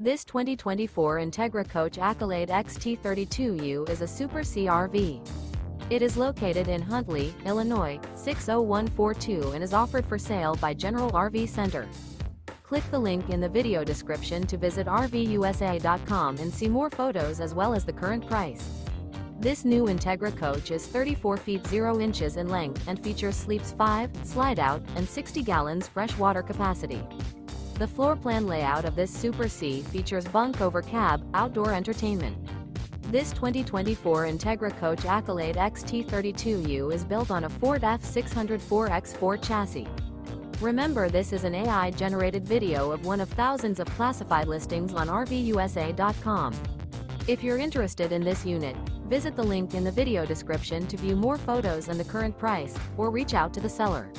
This 2024 Entegra Coach Accolade XT 32U is a Super CRV. It is located in Huntley, Illinois, 60142 and is offered for sale by General RV Center. Click the link in the video description to visit RVUSA.com and see more photos as well as the current price. This new Entegra Coach is 34 feet 0 inches in length and features sleeps 5, slide-out, and 60 gallons fresh water capacity. The floor plan layout of this Super C features Bunk Over Cab, outdoor entertainment. This 2024 Entegra Coach Accolade XT 32U is built on a Ford F600 4x4 chassis. Remember, this is an AI-generated video of one of thousands of classified listings on RVUSA.com. If you're interested in this unit, visit the link in the video description to view more photos and the current price, or reach out to the seller.